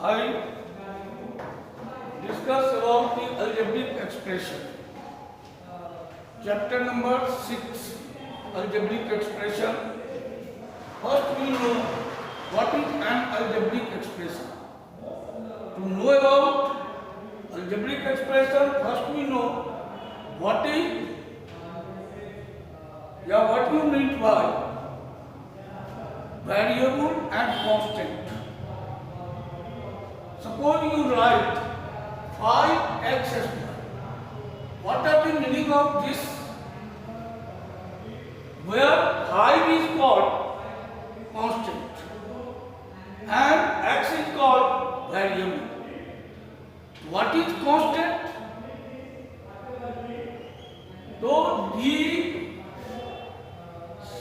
I discuss about the algebraic expression. Chapter number 6, algebraic expression. First we know what is an algebraic expression. To know about algebraic expression, first we know what is what you mean by variable and constant. Suppose you write 5x square. What are the meaning of this? Where 5 is called constant and x is called variable. What is constant? So the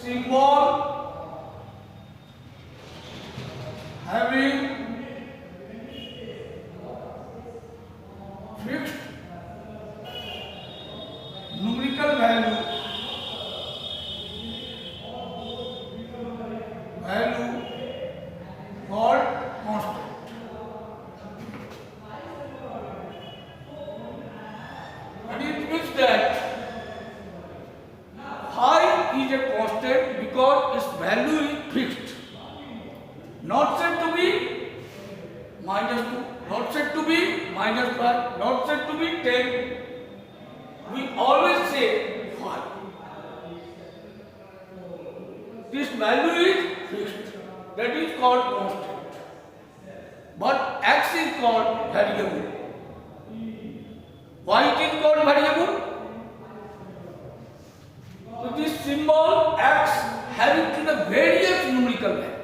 symbol having fixed numerical value called constant. And it means that phi is a constant because its value is fixed, not said to be -2, not said to be -5, not said to be 10. We always say 5. This value is fixed. That is called constant. But x is called variable. Why it is called variable? So this symbol x having to the various numerical value.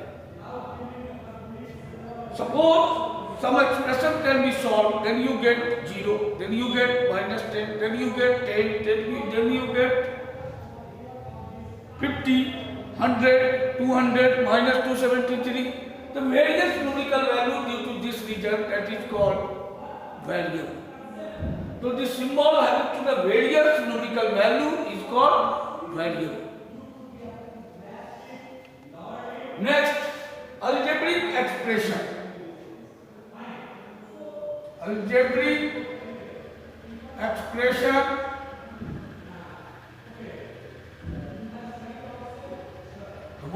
Suppose some expression can be solved, then you get 0, then you get -10, then you get 10, then you get 50, 100, 200, -273. The various numerical value due to this region, that is called variable. So the symbol having to the various numerical value is called variable. Next, algebraic expression. Algebraic expression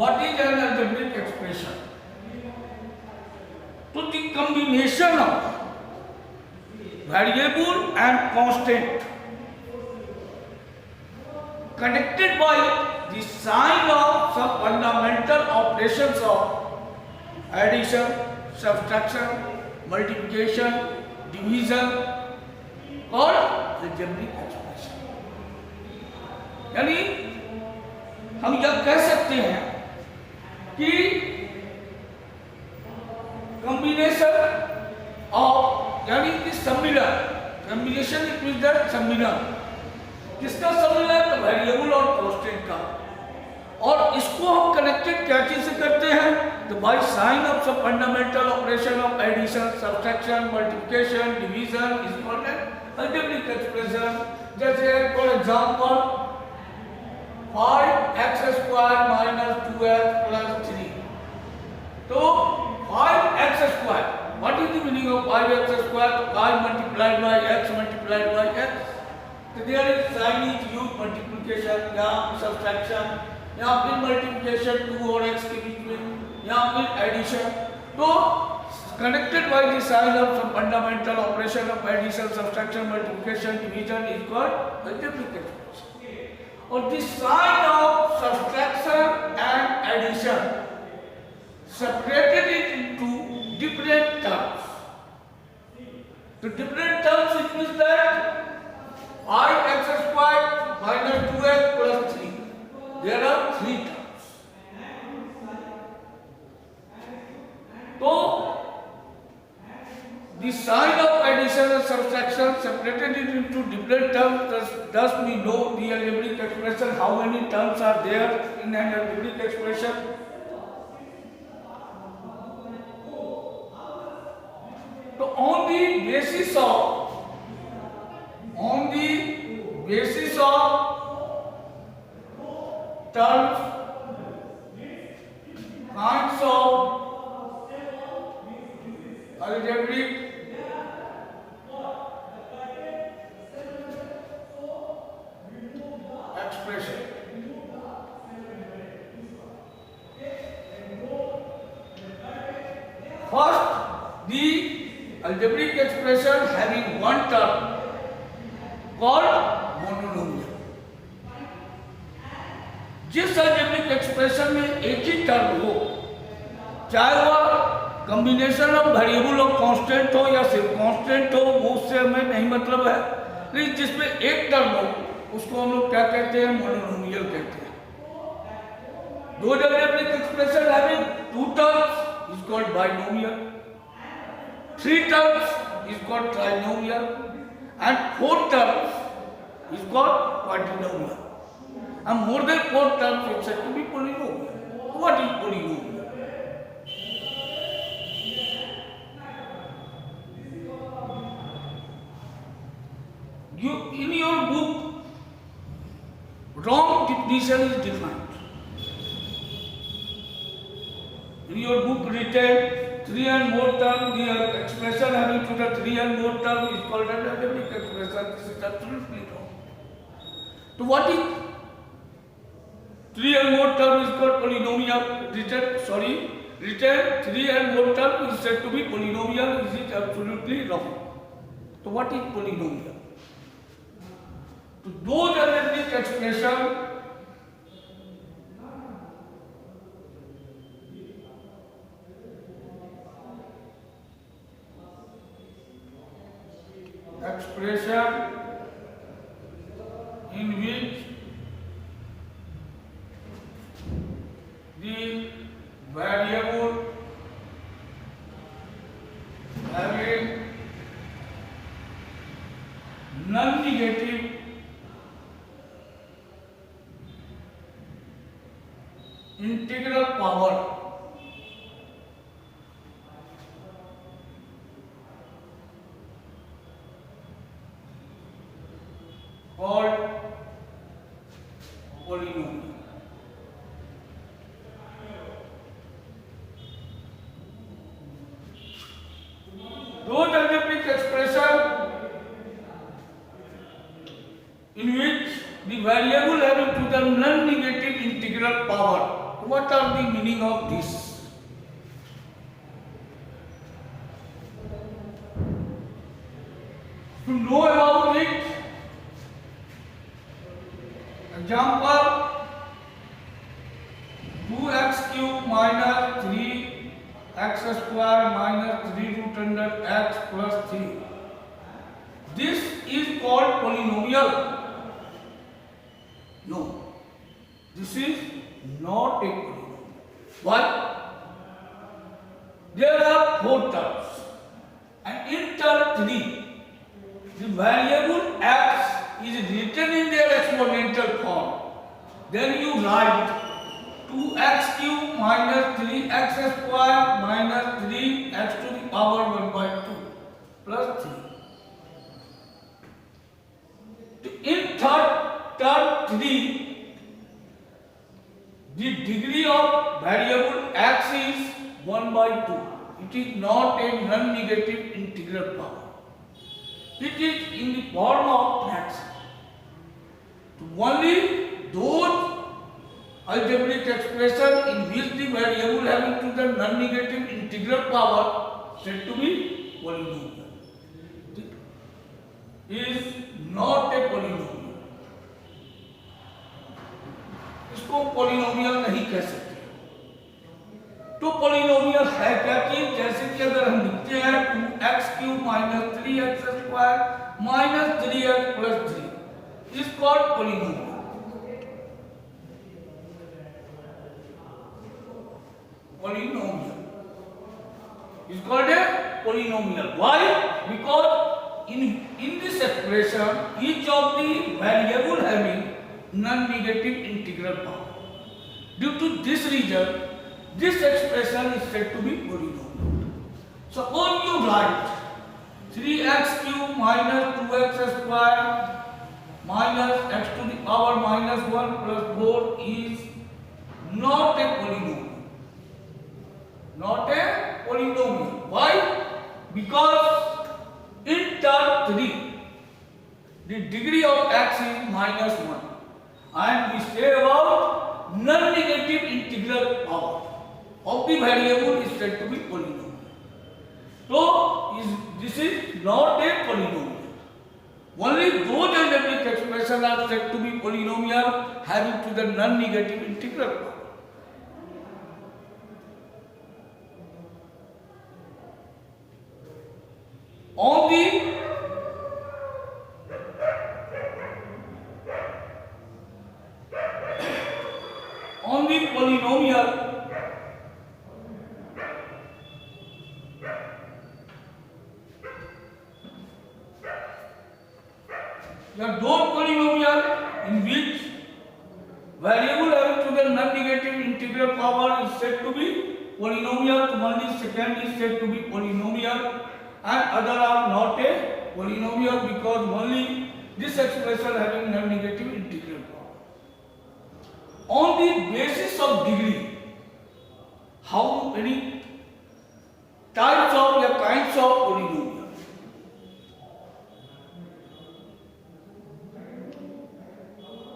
what is an algebraic expression? So the combination of variable and constant connected by the sign of some fundamental operations of addition, subtraction, multiplication, division और algebraic expression. यानी हम यह कह सकते हैं कि combination of यानी कि सम्मिलन, कॉम्बिनेशन इट मींस दैट सम्मिलन, किसका सम्मिलन? वेरिएबल और कांस्टेंट का. और इसको हम कनेक्टेड क्या चीज से करते हैं? तो by sign of some fundamental operation of addition, subtraction, multiplication, division is called algebraic expression. जैसे for example 5x square minus 2x plus 3. तो 5x square, what is the meaning of 5x square? 5 multiplied by x multiplied by x. So there is sign is used, multiplication या subtraction या फिर multiplication 2 और x के बीच में या फिर addition. तो connected by the sign of some fundamental operation of addition, subtraction, multiplication, division is called algebraic expression. और the sign of subtraction and addition separated it into different terms. The different terms it means that 5x square minus 2x plus 3. There are 3 terms. So the sign of addition and subtraction separated it into different terms. Thus we know the algebraic expression, how many terms are there in an algebraic expression. So on the basis of terms, kinds of algebraic expression. First, the algebraic expression having one term called mononomial. जिस algebraic expression में एक ही term हो, चाहे वह combination of variable और constant हो या सिर्फ कांस्टेंट हो, वो उससे हमें नहीं मतलब है, लेकिन जिसमें एक टर्म हो उसको हम लोग क्या कहते हैं? मोनोनोमियल कहते हैं. दो algebraic expression having two terms is called binomial, three terms is called trinomial, and four terms is called quadrinomial. And more than four terms is said to be polynomial. What is polynomial? In your book, wrong definition is defined. In your book written, three and more term, the expression having to the three and more term is called an algebraic expression. This is absolutely wrong. So what is three and more term is called polynomial? Written three and more term is said to be polynomial. This is absolutely wrong. So what is polynomial? तो दो algebraic expression in which the variable having non-negative integral power called polynomial. Those algebraic expression in which the variable having to the non-negative integral power. What are the meaning of this? To know about it, example, 2x cube minus 3x square minus 3 root under x plus 3. This is called polynomial. No, this is not a polynomial. Why? There are four terms, and in term 3, the variable x is written in their exponential form. Then you write 2x cube minus 3x square minus 3x to the power 1 by 2 plus 3. In term 3, the degree of variable x is 1 by 2. It is not a non-negative integral power. It is in the form of fraction. So only those algebraic expression in which the variable having to the non-negative integral power said to be polynomial. It is not a polynomial. इसको polynomial नहीं कह सकते. तो polynomial है क्या? कि जैसे कि अगर हम लिखते हैं 2x cube minus 3x square minus 3x plus 3 is called polynomial. Polynomial is called a polynomial. Why? Because in this expression, each of the variable having non-negative integral power. Due to this reason, this expression is said to be polynomial. Suppose you write 3x cube minus 2x square minus x to the power minus 1 plus 4 is not a polynomial. Not a polynomial. Why? Because in term 3, the degree of x is -1 and we say about non-negative integral power of the variable is said to be polynomial. So this is not a polynomial. Only those algebraic expressions are said to be polynomial having to the non-negative integral power. On the polynomial, those polynomial in which variable having to the non-negative integral power is said to be polynomial, only second is said to be polynomial and other are not a polynomial because only this expression having non-negative integral power. On the basis of degree, how many types of or kinds of polynomial?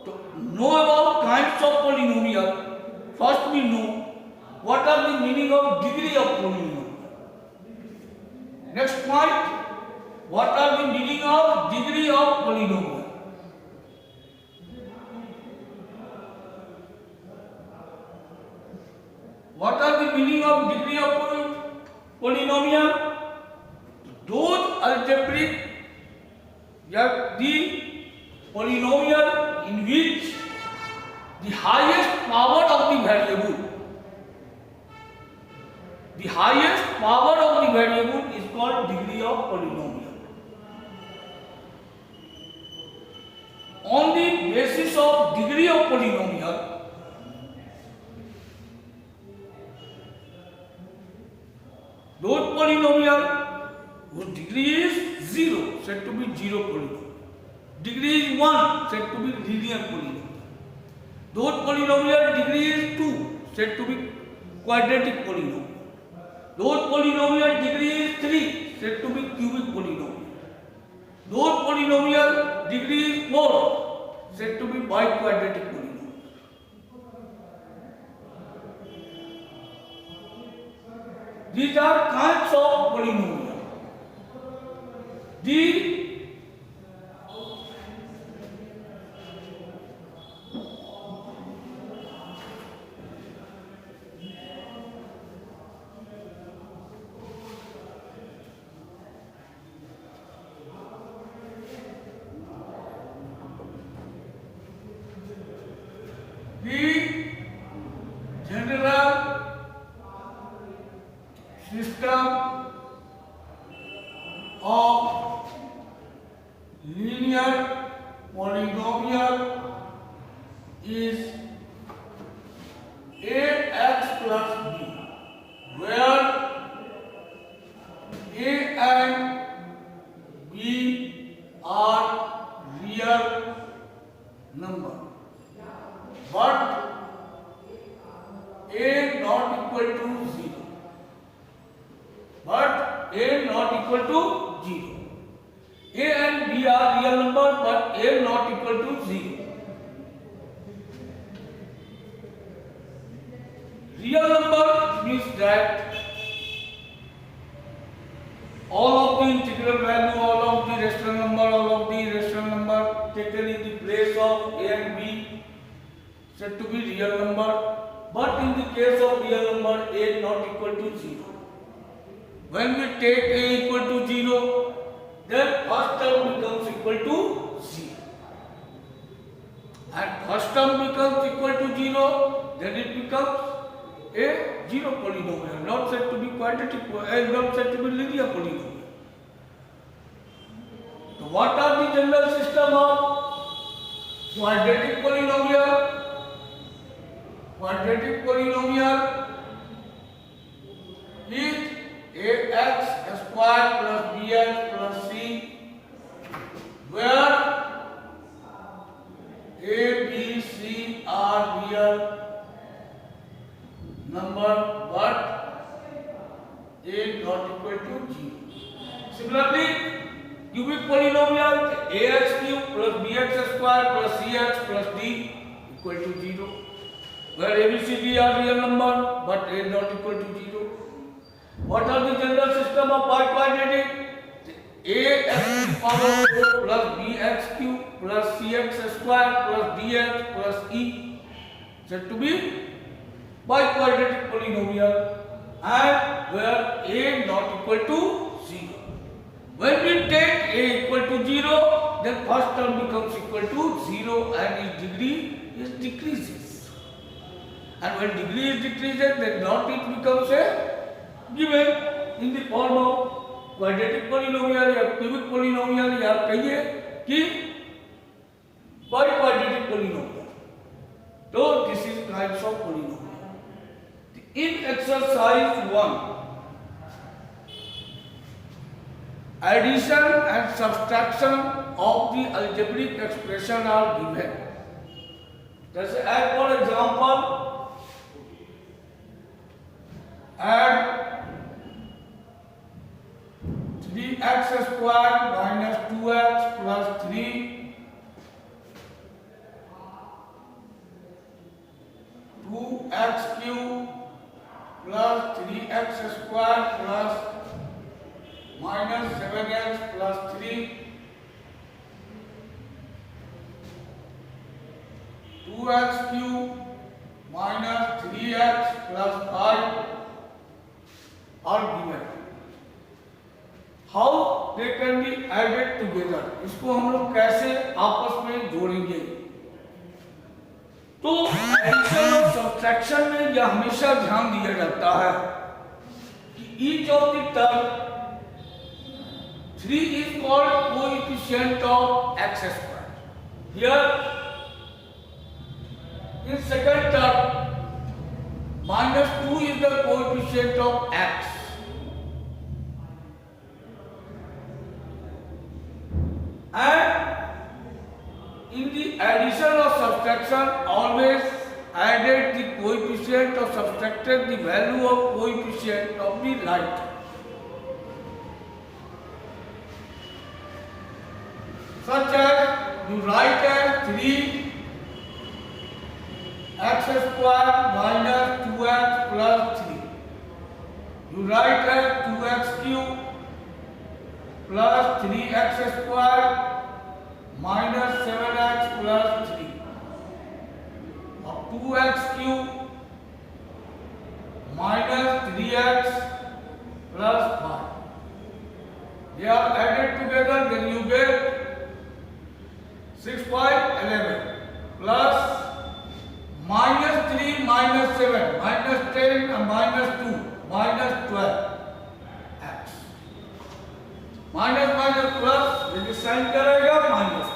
To know about kinds of polynomial, first we know what are the meaning of degree of polynomial. Next point, what are the meaning of degree of polynomial? What are the meaning of degree of polynomial? Those algebraic the polynomial in which the highest power of the variable is called degree of polynomial. On the basis of degree of polynomial, those polynomial whose degree is 0 said to be zero polynomial. Degree is 1 said to be linear polynomial. Those polynomial degree is 2 said to be quadratic polynomial. Those polynomial degree is 3 said to be cubic polynomial. Those polynomial degree is 4 said to be biquadratic polynomial. These are kinds of polynomial. The general system of linear polynomial is ax plus b, where a and b are real number, but a not equal to 0. But a not equal to 0. A and b are real number, but a not equal to 0. Real number means that all of the integral value, all of the rational number taken in the place of a and b said to be real number. But in the case of real number, a not equal to 0. When we take a equal to 0, then first term becomes equal to 0. And first term becomes equal to 0, then it becomes a zero polynomial, not said to be quadratic, not said to be linear polynomial. So what are the general system of quadratic polynomial? Quadratic polynomial is ax square plus bx plus c, where a, b, c are real number, but a not equal to 0. Similarly, cubic polynomial ax cube plus bx square plus cx plus d equal to 0, where a, b, c, d are real number but a not equal to 0. What are the general system of biquadratic? Ax power 4 plus bx cube plus cx square plus dx plus e said to be biquadratic polynomial, and where a not equal to 0. When we take a equal to 0, then first term becomes equal to 0 and its degree is decreases. And when degree is decreases, then not it becomes a given in the form of quadratic polynomial या cubic polynomial या कहिए कि biquadratic polynomial. So this is kinds of polynomial. In exercise 1, addition and subtraction of the algebraic expression are given. जैसे add for example, add 3x square minus 2x plus 3 2x cube plus 3x square plus minus 7x plus 3 2x cube minus 3x plus 5 are given. How they can be added together? इसको हम लोग कैसे आपस में जोड़ेंगे? तो addition और subtraction में यह हमेशा ध्यान दिया जाता है कि each of the term 3 is called coefficient of x square. Here in second term minus 2 is the coefficient of x. And in the addition or subtraction, always added the coefficient or subtracted the value of coefficient of the right. Such as you write as 3x square minus 2x plus 3. You write as 2x cube plus 3x square minus 7x plus 3 or 2x cube minus 3x plus 5. They are added together, then you get 6, 5, 11 plus minus 3 minus 7 minus 10 and minus 2 minus 12 x. Minus minus plus यदि sign करेगा minus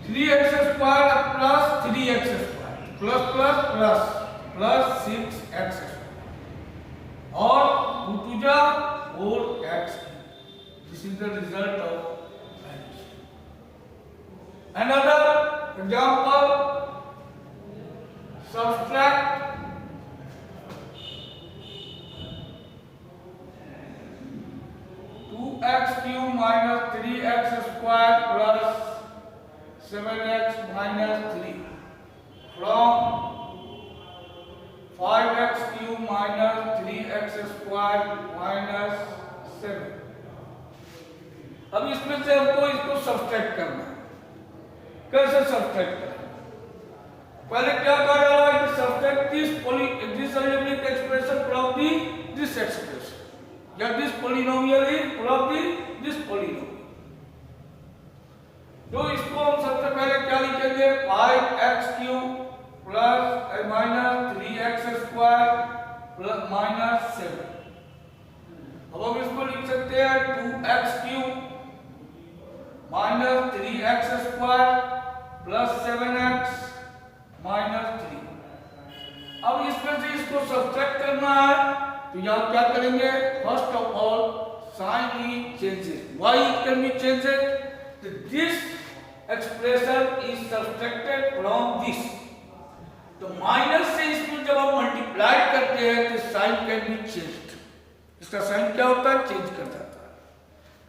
3x square plus 3x square plus plus plus plus 6x और 2 to the 4x. This is the result of addition. Another example, subtract 2x cube minus 3x square plus 7x minus 3 from 5x cube minus 3x square minus 7. अब इसमें से हमको इसको subtract करना है. कैसे subtract करें? पहले क्या कहा जा रहा है कि subtract this algebraic expression from this expression. Yeah, this polynomial is from this polynomial. तो इसको हम सबसे पहले क्या लिखेंगे? 5x cube plus minus 3x square plus minus 7. अब हम इसको लिख सकते हैं 2x cube minus 3x square plus 7x minus 3. अब इसमें से इसको सब्ट्रैक्ट करना है, तो यहाँ क्या करेंगे? फर्स्ट ऑफ ऑल साइन ही changes. Why it can be changed? This expression is subtracted from this. तो माइनस से इसको जब आप मल्टीप्लाई करते हैं तो साइन कैन बी चेंज्ड. इसका साइन क्या होता है, चेंज कर जाता है।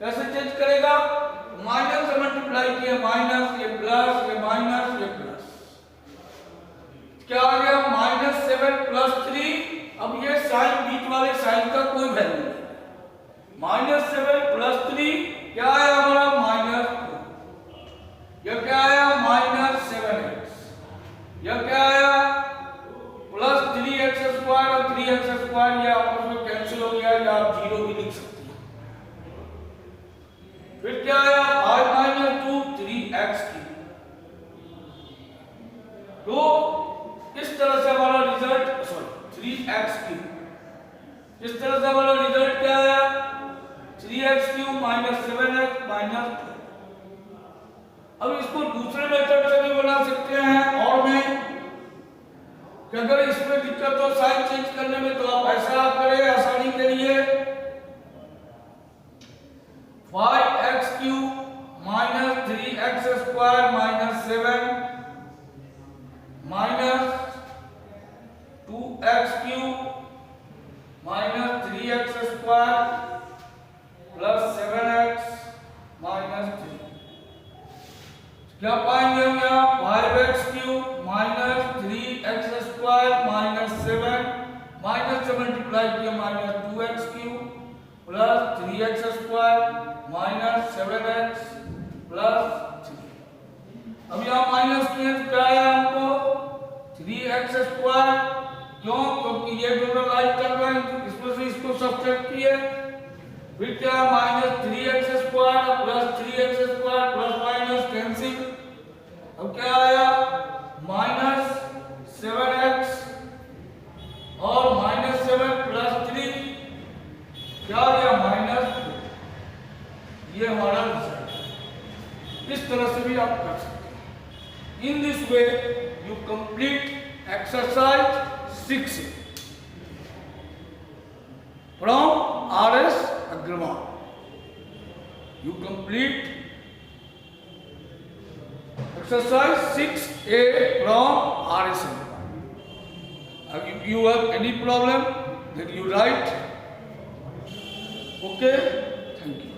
कैसे चेंज करेगा, माइनस से मल्टीप्लाई किया माइनस, ये प्लस, ये माइनस, ये प्लस, क्या आ गया -7 + 3। अब ये साइन बीच वाले साइन का कोई वैल्यू नहीं, -7 + 3 क्या आया हमारा -2, यह क्या आया -7x, यह क्या आया प्लस 3x² और 3x², ये आपस में कैंसिल हो गया, या आप 0 भी लिख सकते हैं। फिर क्या आया 5 - 2 3x3। तो इस तरह से हमारा रिजल्ट, सॉरी 3x3, इस तरह से हमारा रिजल्ट क्या आया 3x³ - 7x - 2। अब इसको दूसरे मेथड से भी बना सकते हैं, और में कि अगर इसमें दिक्कत हो साइन चेंज करने में, तो आप ऐसा करें आसानी के लिए 5x³ - 3x² - 7 -2x³ - 3x² + 7x - 3। क्या पाएंगे हम यहाँ 5x³ - 3x² - 7 माइनस से मल्टीप्लाई किया -2x³ + 3x² - 7x + 3। अब यहाँ माइनस किए तो क्या आया हमको 3x², क्यों, क्योंकि ये दोनों लाइक कर रहे हैं, इसमें से इसको सब्ट्रैक्ट किए, फिर क्या -3x² + 3x² + माइनस कैंसिल। अब क्या आया -7x और -7 + 3 क्या आ गया -2। ये हमारा रिजल्ट है। इस तरह से भी आप कर सकते हैं। In this way you complete exercise 6 from R.S. Agrawal. You complete exercise 6A from R.S. Agrawal. If you have any problem, then you write. Okay? Thank you.